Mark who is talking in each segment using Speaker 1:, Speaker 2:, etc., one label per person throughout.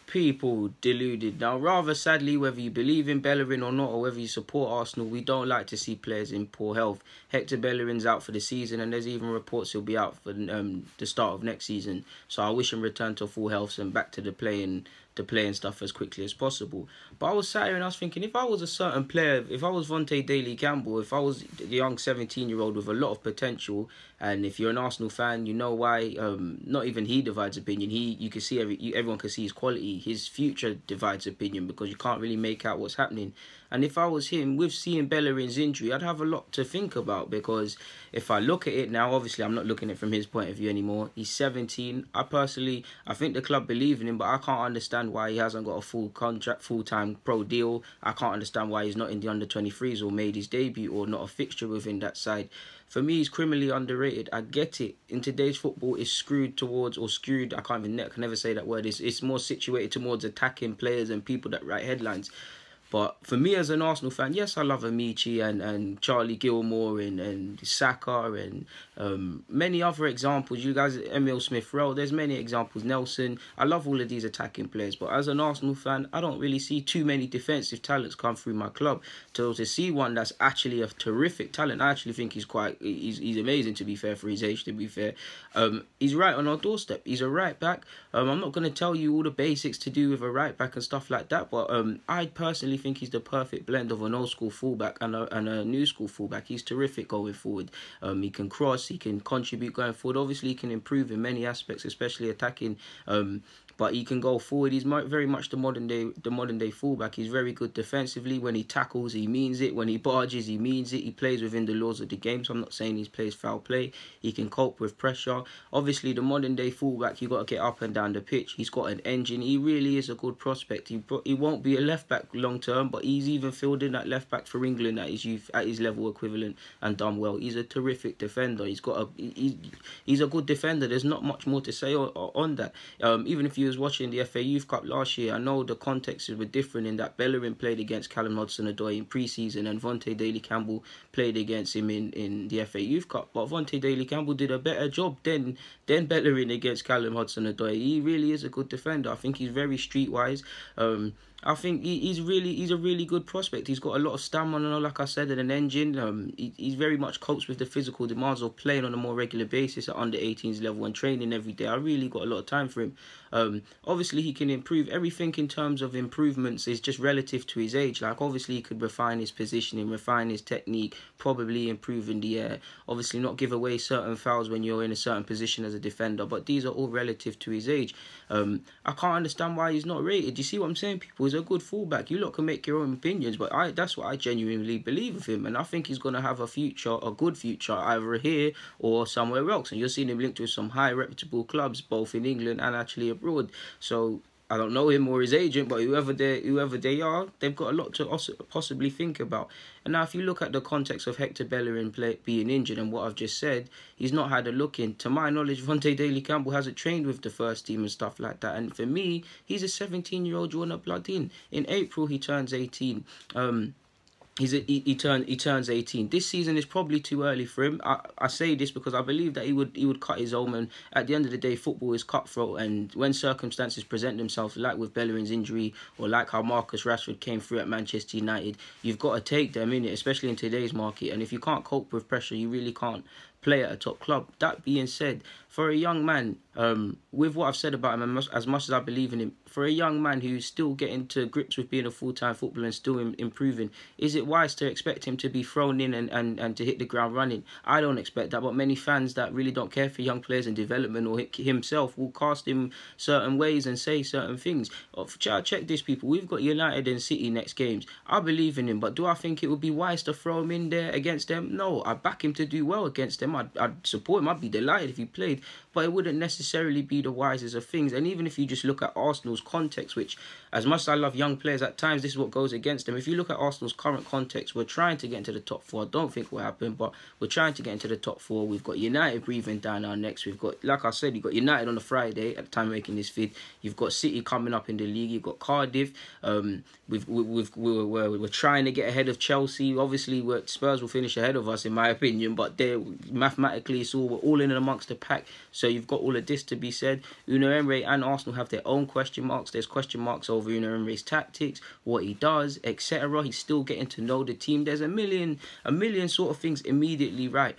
Speaker 1: People deluded. Now, rather sadly, whether you believe in Bellerin or not, or whether you support Arsenal, we don't like to see players in poor health. Hector Bellerin's out for the season, and there's even reports he'll be out for the start of next season. So I wish him return to full health and back to the playing stuff as quickly as possible. But I was sat here and I was thinking, if I was a certain player, if I was Vontae-Daley Campbell, if I was a young 17-year-old with a lot of potential, and if you're an Arsenal fan, you know why. Not even he divides opinion. You can see everyone can see his quality. His future divides opinion because you can't really make out what's happening. And if I was him, with seeing Bellerin's injury, I'd have a lot to think about, because if I look at it now, obviously I'm not looking at it from his point of view anymore. He's 17. I think the club believe in him, but I can't understand why he hasn't got a full contract, full-time pro deal. I can't understand why he's not in the under-23s or made his debut or not a fixture within that side. For me, he's criminally underrated. I get it. In today's football, it's skewed. I can never say that word. It's more situated towards attacking players and people that write headlines. But for me as an Arsenal fan, yes, I love Amici and Charlie Gilmore and Saka and many other examples. You guys, Emile Smith-Rowe, there's many examples. Nelson, I love all of these attacking players. But as an Arsenal fan, I don't really see too many defensive talents come through my club. To see one that's actually a terrific talent, I actually think he's amazing, to be fair, for his age, to be fair. He's right on our doorstep. He's a right back. I'm not going to tell you all the basics to do with a right back and stuff like that, but I personally think he's the perfect blend of an old school fullback and a new school fullback. He's terrific going forward. He can cross, he can contribute going forward. Obviously, he can improve in many aspects, especially attacking. But he can go forward. He's very much the modern day fullback. He's very good defensively. When he tackles, he means it. When he barges, he means it. He plays within the laws of the game. So I'm not saying he plays foul play. He can cope with pressure. Obviously, the modern day fullback, you got to get up and down the pitch. He's got an engine. He really is a good prospect. He won't be a left back long term, but he's even filled in at left back for England at his level equivalent and done well. He's a terrific defender. He's a good defender. There's not much more to say on that. Even if you was watching the FA Youth Cup last year, I know the contexts were different in that Bellerin played against Callum Hudson-Odoi in pre-season and Vontae-Daley Campbell played against him in the FA Youth Cup. But Vontae-Daley Campbell did a better job than Bellerin against Callum Hudson-Odoi. He really is a good defender. I think he's very streetwise. I think he's a really good prospect. He's got a lot of stamina, like I said, and an engine. He's very much copes with the physical demands of playing on a more regular basis at under 18s level and training every day. I really got a lot of time for him. Obviously, he can improve. Everything in terms of improvements is just relative to his age. Like, obviously, he could refine his positioning, refine his technique, probably improve in the air. Obviously, not give away certain fouls when you're in a certain position as a defender. But these are all relative to his age. I can't understand why he's not rated. You see what I'm saying, people? He's a good fullback. You lot can make your own opinions, but that's what I genuinely believe of him. And I think he's going to have a good future, either here or somewhere else. And you're seeing him linked with some high reputable clubs, both in England and actually abroad. So I don't know him or his agent, but whoever they are, they've got a lot to also possibly think about. And now if you look at the context of Hector Bellerin being injured and what I've just said, he's not had a look in. To my knowledge, Vontae-Daley Campbell hasn't trained with the first team and stuff like that. And for me, he's a 17-year-old you want to blood in. In April, he turns 18. He turns 18. This season is probably too early for him. I say this because I believe that he would cut his own. And at the end of the day, football is cutthroat. And when circumstances present themselves, like with Bellerin's injury or like how Marcus Rashford came through at Manchester United, you've got to take them in it, especially in today's market. And if you can't cope with pressure, you really can't play at a top club. That being said, for a young man, with what I've said about him, as much as I believe in him, for a young man who's still getting to grips with being a full-time footballer and still improving, is it wise to expect him to be thrown in and to hit the ground running? I don't expect that, but many fans that really don't care for young players and development or himself will cast him certain ways and say certain things. Check this, people. We've got United and City next games. I believe in him, but do I think it would be wise to throw him in there against them? No, I back him to do well against them. I'd support him. I'd be delighted if he played, but it wouldn't necessarily be the wisest of things. And even if you just look at Arsenal's context, which, as much as I love young players, at times this is what goes against them. If you look at Arsenal's current context, we're trying to get into the top four. I don't think it will happen, but we're trying to get into the top four. We've got United breathing down our necks. We've got, like I said, you've got United on the Friday at the time of making this vid. You've got City coming up in the league. You've got Cardiff. We're trying to get ahead of Chelsea. Obviously, Spurs will finish ahead of us, in my opinion, but they're mathematically, we're all in amongst the pack. So you've got all of this to be said. Unai Emery and Arsenal have their own question marks. There's question marks over Unai Emery's tactics, what he does, etc. He's still getting to know the team. There's a million sort of things immediately right.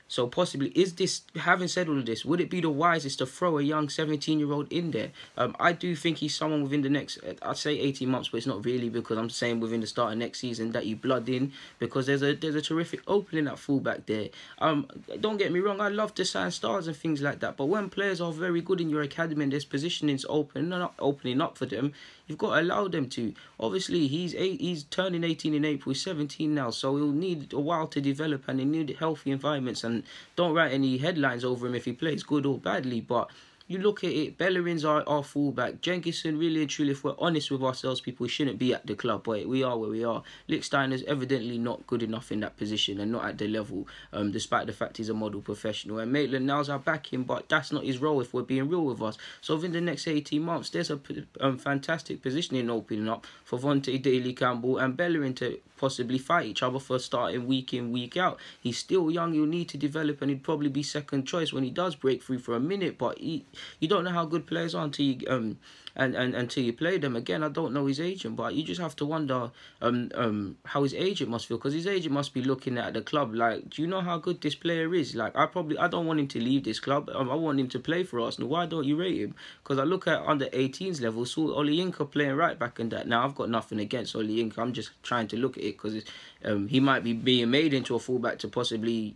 Speaker 1: So possibly, is this, having said all of this, would it be the wisest to throw a young 17-year-old in there? I do think he's someone within the next, I'd say 18 months, but it's not really, because I'm saying within the start of next season that you blood in, because there's a terrific opening at fullback there. Don't get me wrong, I love to sign stars and things like that, but when players are very good in your academy and there's positionings opening up for them, you've got to allow them to. Obviously, he's turning 18 in April, he's 17 now, so he'll need a while to develop, and he need healthy environments. And don't write any headlines over him if he plays good or badly, but you look at it, Bellerin's our fullback. Jenkinson, really and truly, if we're honest with ourselves, people, we shouldn't be at the club, but we are where we are. Lichtsteiner's evidently not good enough in that position and not at the level, despite the fact he's a model professional. And Maitland-Niles, I back him, but that's not his role if we're being real with us. So within the next 18 months, there's a fantastic positioning opening up for Vontae-Daley Campbell and Bellerin to possibly fight each other for starting week in, week out. He's still young, he'll need to develop, and he'd probably be second choice when he does break through for a minute, but you don't know how good players are until you until you play them. Again, I don't know his agent, but you just have to wonder how his agent must feel, because his agent must be looking at the club like, do you know how good this player is? Like, I don't want him to leave this club. I want him to play for Arsenal. Why don't you rate him? Because I look at under 18s level, saw Olayinka playing right back in that. Now, I've got nothing against Olayinka. I'm just trying to look at it because he might be being made into a fullback to possibly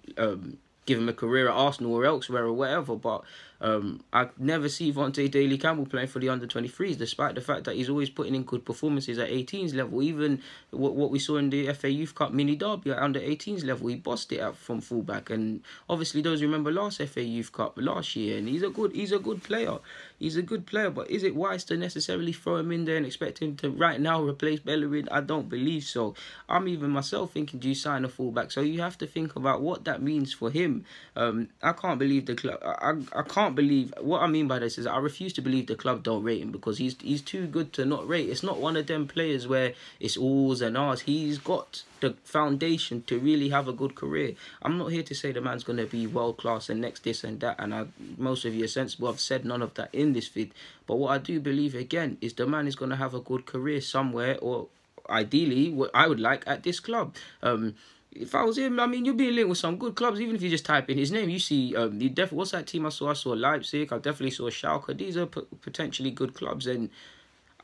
Speaker 1: give him a career at Arsenal or elsewhere or whatever, but I never see Vontae-Daley Campbell playing for the under-23s, despite the fact that he's always putting in good performances at 18s level. Even what we saw in the FA Youth Cup mini derby at under-18s level, he bossed it out from fullback. And obviously those who remember last FA Youth Cup last year, and he's a good player. He's a good player, but is it wise to necessarily throw him in there and expect him to right now replace Bellerin? I don't believe so. I'm even myself thinking, do you sign a fullback? So you have to think about what that means for him. I can't believe the club. I can't believe, what I mean by this is I refuse to believe the club don't rate him, because he's too good to not rate. It's not one of them players where it's alls and ahs. He's got the foundation to really have a good career. I'm not here to say the man's going to be world class and next this and that, and most of you are sensible. I've said none of that in this vid, but what I do believe again is the man is going to have a good career somewhere, or ideally what I would like at this club. If I was him, I mean, you'll be linked with some good clubs. Even if you just type in his name, you see, what's that team I saw? I saw Leipzig. I definitely saw Schalke. These are potentially good clubs, and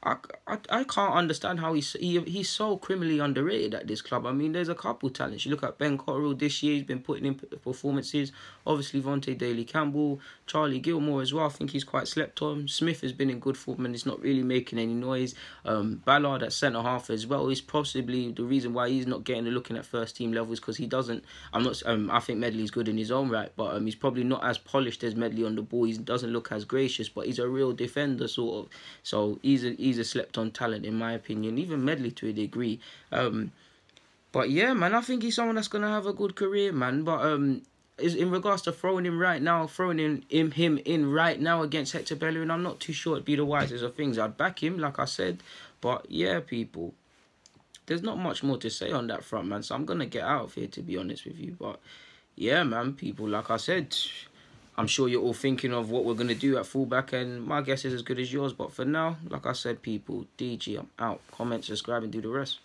Speaker 1: I can't understand how he's so criminally underrated at this club. I mean, there's a couple talents. You look at Ben Cotterill this year, he's been putting in performances. Obviously, Vontae-Daley Campbell, Charlie Gilmore as well. I think he's quite slept on. Smith has been in good form and he's not really making any noise. Ballard at centre half as well is possibly the reason why he's not getting a look in at first team levels, because he doesn't. I think Medley's good in his own right, but he's probably not as polished as Medley on the ball. He doesn't look as gracious, but he's a real defender sort of. So he's a slept-on talent in my opinion. Even Medley to a degree. But yeah, man, I think he's someone that's gonna have a good career, man. But is in regards to throwing him in right now against Hector Bellerin, I'm not too sure it'd be the wisest of things. I'd back him, like I said. But yeah, people, there's not much more to say on that front, man. So I'm gonna get out of here, to be honest with you. But yeah, man, people, like I said, I'm sure you're all thinking of what we're going to do at fullback, and my guess is as good as yours. But for now, like I said, people, DG, I'm out. Comment, subscribe, and do the rest.